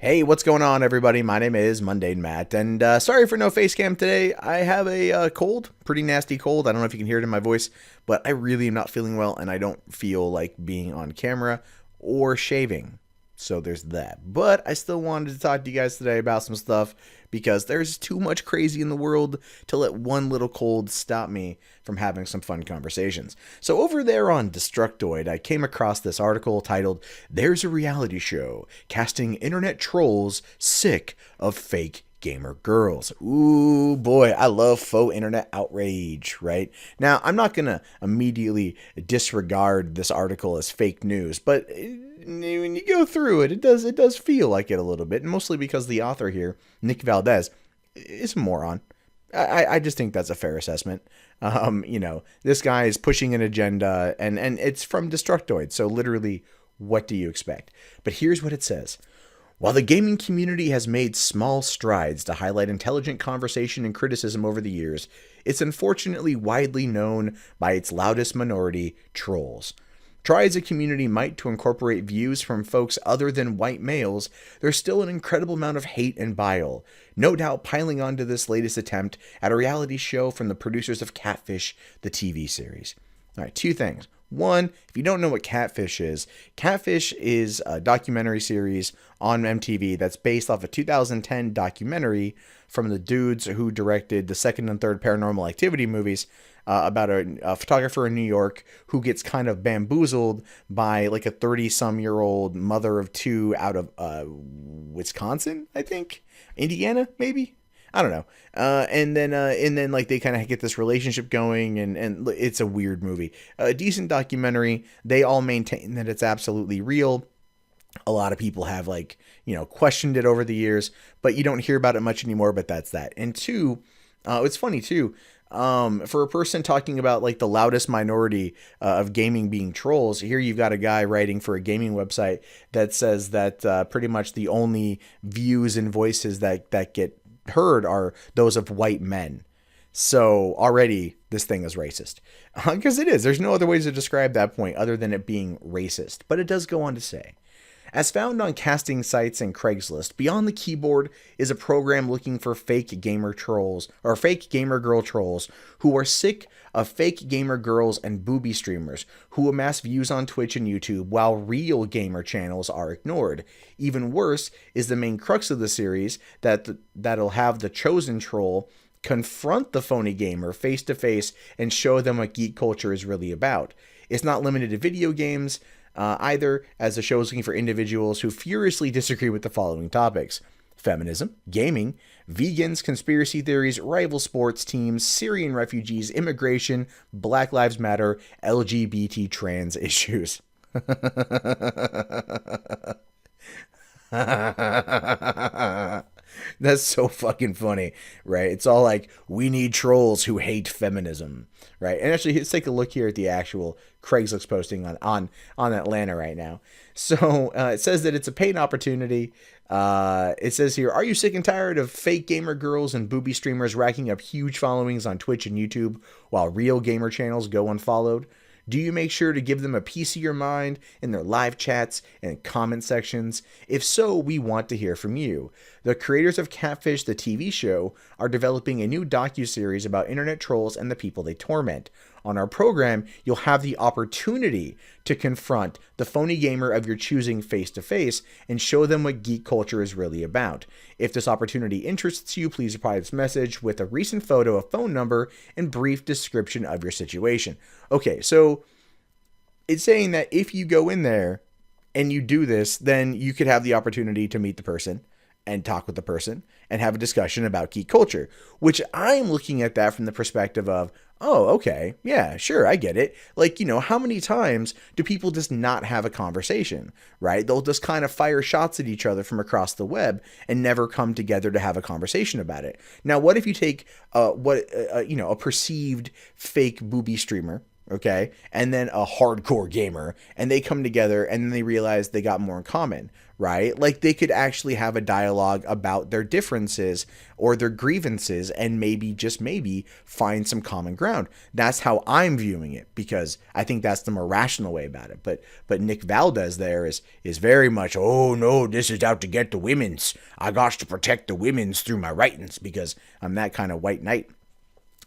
Hey, what's going on, everybody? My name is Mundane Matt, and sorry for no face cam today. I have a cold, pretty nasty cold. I don't know if you can hear it in my voice, but I really am not feeling well, and I don't feel like being on camera or shaving. So there's that. But I still wanted to talk to you guys today about some stuff because there's too much crazy in the world to let one little cold stop me from having some fun conversations. So over there on Destructoid, I came across this article titled, "There's a Reality Show Casting Internet Trolls Sick of Fake Gamer Girls." Ooh, boy, I love faux internet outrage, right? Now, I'm not going to immediately disregard this article as fake news, but when you go through it, it does feel like it a little bit, and mostly because the author here, Nick Valdez, is a moron. I just think that's a fair assessment. This guy is pushing an agenda, and it's from Destructoid, so literally, what do you expect? But here's what it says. While the gaming community has made small strides to highlight intelligent conversation and criticism over the years, it's unfortunately widely known by its loudest minority, trolls. Try as a community might to incorporate views from folks other than white males, there's still an incredible amount of hate and bile, no doubt piling onto this latest attempt at a reality show from the producers of CATFISH, the TV series. All right, two things. One, if you don't know what CATFISH is a documentary series on MTV that's based off a 2010 documentary from the dudes who directed the second and third Paranormal Activity movies, about a photographer in New York who gets kind of bamboozled by like a 30-some-year-old mother of two out of Wisconsin, I think, Indiana, maybe. I don't know. And then like they kind of get this relationship going, and it's a weird movie. A decent documentary. They all maintain that it's absolutely real. A lot of people have questioned it over the years, but you don't hear about it much anymore. But that's that. And two, it's funny too. For a person talking about like the loudest minority of gaming being trolls, here you've got a guy writing for a gaming website that says that pretty much the only views and voices that get heard are those of white men. So already this thing is racist, because it is. There's no other ways to describe that point other than it being racist. But it does go on to say, as found on casting sites and Craigslist, Beyond the Keyboard is a program looking for fake gamer trolls or fake gamer girl trolls who are sick of fake gamer girls and booby streamers who amass views on Twitch and YouTube while real gamer channels are ignored. Even worse is the main crux of the series that'll have the chosen troll confront the phony gamer face to face and show them what geek culture is really about. It's not limited to video games either, as the show is looking for individuals who furiously disagree with the following topics: feminism, gaming, vegans, conspiracy theories, rival sports teams, Syrian refugees, immigration, Black Lives Matter, LGBT trans issues. That's so fucking funny, right? It's all like, we need trolls who hate feminism, right? And actually, let's take a look here at the actual Craigslist posting on Atlanta right now. So it says that it's a paid opportunity. It says here, are you sick and tired of fake gamer girls and booby streamers racking up huge followings on Twitch and YouTube while real gamer channels go unfollowed? Do you make sure to give them a piece of your mind in their live chats and comment sections? If so, we want to hear from you. The creators of CATFISH, the TV show, are developing a new docuseries about internet trolls and the people they torment. On our program, you'll have the opportunity to confront the phony gamer of your choosing face to face and show them what geek culture is really about. If this opportunity interests you, please reply to this message with a recent photo, a phone number, and brief description of your situation. Okay, so it's saying that if you go in there and you do this, then you could have the opportunity to meet the person and talk with the person and have a discussion about geek culture, which I'm looking at that from the perspective of, oh, okay, yeah, sure, I get it. Like, how many times do people just not have a conversation, right? They'll just kind of fire shots at each other from across the web and never come together to have a conversation about it. Now, what if you take a perceived fake booby streamer, okay, and then a hardcore gamer, and they come together and then they realize they got more in common, right? Like they could actually have a dialogue about their differences or their grievances and maybe, just maybe, find some common ground. That's how I'm viewing it, because I think that's the more rational way about it. But Nick Valdez there is very much, oh no, this is out to get the women's. I got to protect the women's through my writings because I'm that kind of white knight.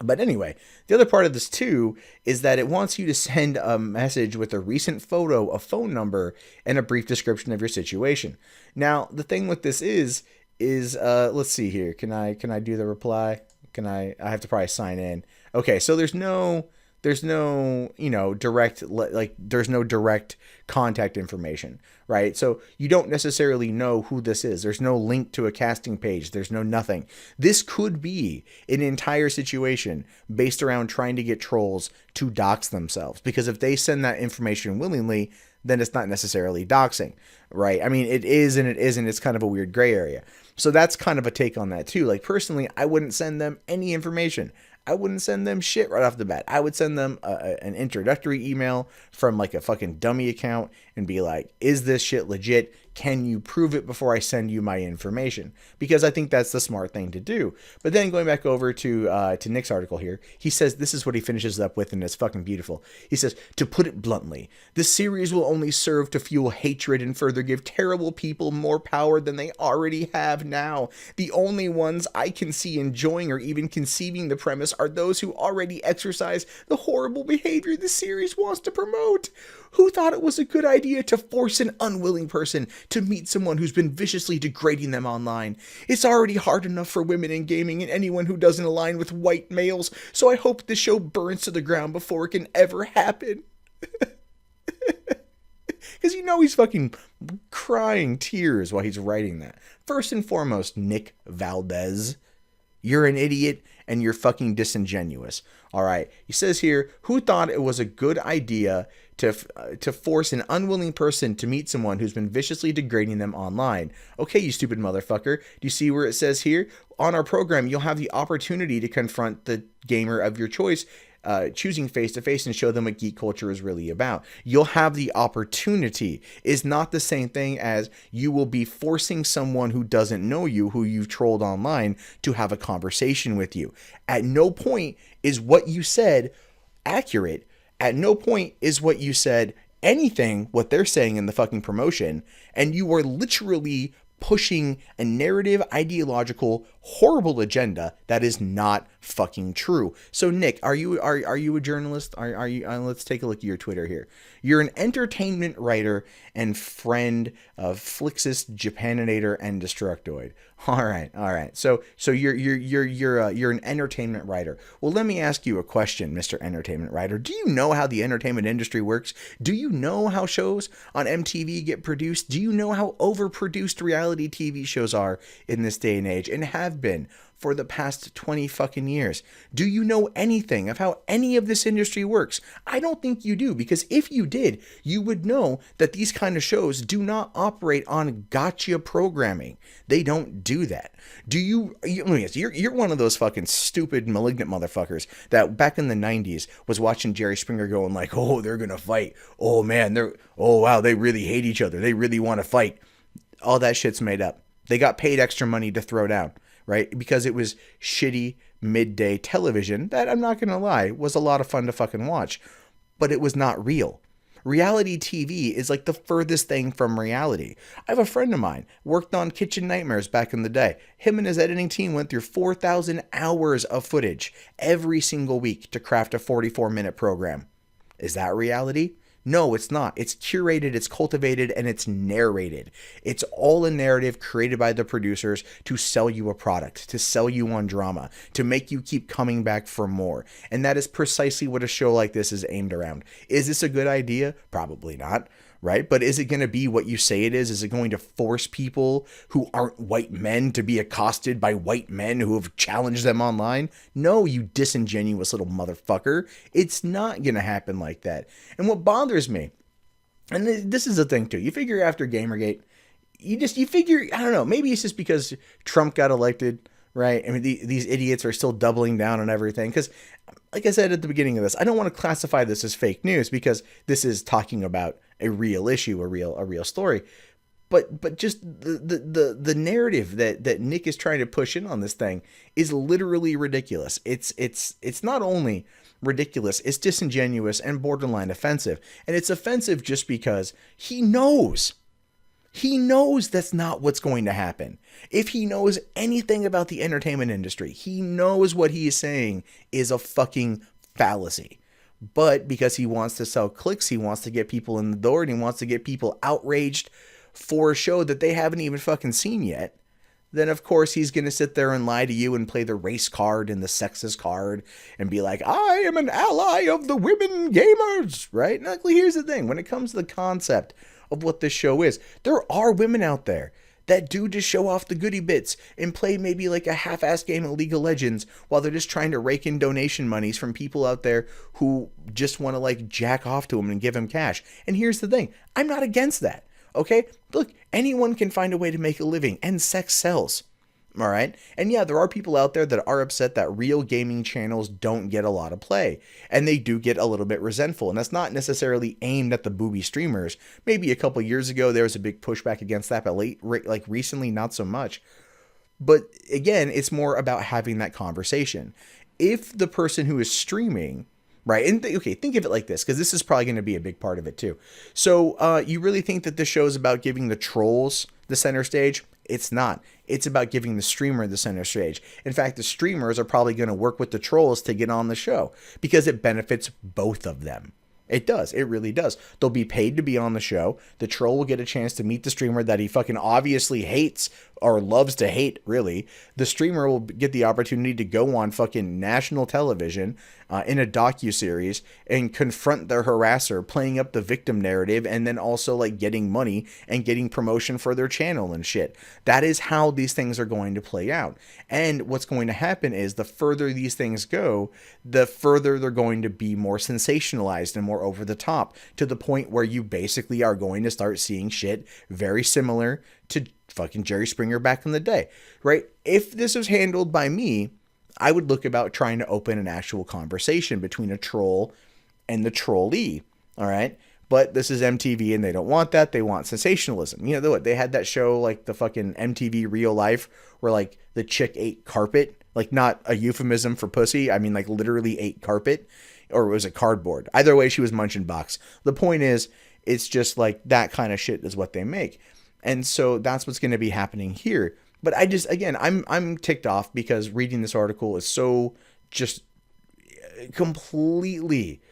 But anyway, the other part of this too is that it wants you to send a message with a recent photo, a phone number, and a brief description of your situation. Now, the thing with this is let's see here. Can I do the reply? I have to probably sign in. Okay, so there's no direct, like there's no direct contact information, right? So you don't necessarily know who this is. There's no link to a casting page. There's no nothing. This could be an entire situation based around trying to get trolls to dox themselves, because if they send that information willingly, then it's not necessarily doxing, right? I mean, it is and it isn't. It's kind of a weird gray area. So that's kind of a take on that too. Like personally, I wouldn't send them any information. I wouldn't send them shit right off the bat. I would send them an introductory email from like a fucking dummy account and be like, is this shit legit? Can you prove it before I send you my information? Because I think that's the smart thing to do. But then going back over to Nick's article here, he says this is what he finishes up with, and it's fucking beautiful. He says, to put it bluntly, this series will only serve to fuel hatred and further give terrible people more power than they already have now. The only ones I can see enjoying or even conceiving the premise are those who already exercise the horrible behavior the series wants to promote. Who thought it was a good idea to force an unwilling person to meet someone who's been viciously degrading them online? It's already hard enough for women in gaming and anyone who doesn't align with white males, so I hope this show burns to the ground before it can ever happen. Because he's fucking crying tears while he's writing that. First and foremost, Nick Valdez, you're an idiot and you're fucking disingenuous. All right. He says here, who thought it was a good idea to force an unwilling person to meet someone who's been viciously degrading them online? Okay, you stupid motherfucker. Do you see where it says here? On our program, you'll have the opportunity to confront the gamer of your choice, choosing face-to-face, and show them what geek culture is really about. You'll have the opportunity is not the same thing as you will be forcing someone who doesn't know you, who you've trolled online, to have a conversation with you. At no point is what you said accurate. At no point is what you said anything what they're saying in the fucking promotion, and you are literally pushing a narrative, ideological, horrible agenda that is not fucking true. So Nick, are you a journalist? Are you? Let's take a look at your Twitter here. You're an entertainment writer and friend of Flixus, Japaninator, and Destructoid. All right. So you're an entertainment writer. Well, let me ask you a question, Mr. Entertainment Writer. Do you know how the entertainment industry works? Do you know how shows on MTV get produced? Do you know how overproduced reality TV shows are in this day and age, and have been for the past 20 fucking years? Do you know anything of how any of this industry works? I don't think you do, because if you did, you would know that these kind of shows do not operate on gotcha programming. They don't do that. You're one of those fucking stupid, malignant motherfuckers that back in the 90s was watching Jerry Springer going like, oh, they're gonna fight. Oh man, oh wow, they really hate each other. They really want to fight. All that shit's made up. They got paid extra money to throw down, right? Because it was shitty midday television that, I'm not going to lie, was a lot of fun to fucking watch. But it was not real. Reality TV is like the furthest thing from reality. I have a friend of mine, worked on Kitchen Nightmares back in the day. Him and his editing team went through 4,000 hours of footage every single week to craft a 44-minute program. Is that reality? No, it's not. It's curated, it's cultivated, and it's narrated. It's all a narrative created by the producers to sell you a product, to sell you on drama, to make you keep coming back for more. And that is precisely what a show like this is aimed around. Is this a good idea? Probably not, right? But is it going to be what you say it is? Is it going to force people who aren't white men to be accosted by white men who have challenged them online? No, you disingenuous little motherfucker. It's not going to happen like that. And what bothers me, and this is the thing too, you figure after Gamergate, you figure, I don't know, maybe it's just because Trump got elected, right? I mean, these idiots are still doubling down on everything because, like I said at the beginning of this, I don't want to classify this as fake news because this is talking about a real issue, a real story. But just the narrative that Nick is trying to push in on this thing is literally ridiculous. It's not only ridiculous, it's disingenuous and borderline offensive. And it's offensive just because he knows that's not what's going to happen. If he knows anything about the entertainment industry, he knows what he is saying is a fucking fallacy. But because he wants to sell clicks, he wants to get people in the door, and he wants to get people outraged for a show that they haven't even fucking seen yet, then of course he's going to sit there and lie to you and play the race card and the sexist card and be like, I am an ally of the women gamers, right? Now, here's the thing. When it comes to the concept of what this show is, there are women out there that do just show off the goodie bits and play maybe like a half-ass game of League of Legends while they're just trying to rake in donation monies from people out there who just want to like jack off to them and give them cash. And here's the thing. I'm not against that. Okay? Look, anyone can find a way to make a living, and sex sells. All right? And yeah, there are people out there that are upset that real gaming channels don't get a lot of play, and they do get a little bit resentful, and that's not necessarily aimed at the booby streamers. Maybe a couple years ago there was a big pushback against that, but recently not so much. But again, it's more about having that conversation. If the person who is streaming, right, and think of it like this, because this is probably going to be a big part of it too. So you really think that this show is about giving the trolls the center stage? It's not. It's about giving the streamer the center stage. In fact, the streamers are probably going to work with the trolls to get on the show because it benefits both of them. It does. It really does. They'll be paid to be on the show. The troll will get a chance to meet the streamer that he fucking obviously hates or loves to hate, really. The streamer will get the opportunity to go on fucking national television in a docuseries and confront their harasser, playing up the victim narrative, and then also like getting money and getting promotion for their channel and shit. That is how these things are going to play out. And what's going to happen is the further these things go, the further they're going to be more sensationalized and more over the top, to the point where you basically are going to start seeing shit very similar to fucking Jerry Springer back in the day, right? If this was handled by me, I would look about trying to open an actual conversation between a troll and the trollee, all right? But this is MTV and they don't want that. They want sensationalism. You know what? They had that show like the fucking MTV Real Life where like the chick ate carpet, like not a euphemism for pussy. I mean like literally ate carpet, or was it cardboard? Either way, she was munching box. The point is, it's just like that kind of shit is what they make. And so that's what's going to be happening here. But I'm ticked off because reading this article is so just completely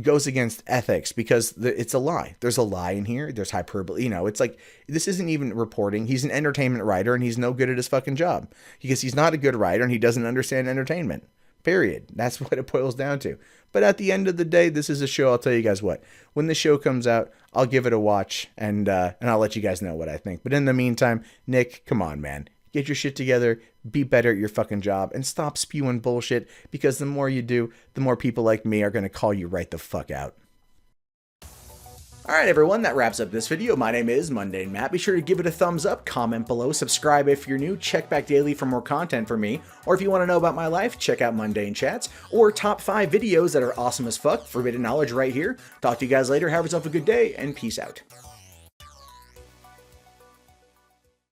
goes against ethics, because it's a lie. There's a lie in here. There's hyperbole. You know, it's like, this isn't even reporting. He's an entertainment writer and he's no good at his fucking job because he's not a good writer and he doesn't understand entertainment. Period. That's what it boils down to. But at the end of the day, this is a show. I'll tell you guys what. When the show comes out, I'll give it a watch and I'll let you guys know what I think. But in the meantime, Nick, come on, man. Get your shit together. Be better at your fucking job and stop spewing bullshit, because the more you do, the more people like me are going to call you right the fuck out. Alright everyone, that wraps up this video. My name is Mundane Matt. Be sure to give it a thumbs up, comment below, subscribe if you're new, check back daily for more content from me, or if you want to know about my life, check out Mundane Chats, or top 5 videos that are awesome as fuck, forbidden knowledge right here. Talk to you guys later, have yourself a good day, and peace out.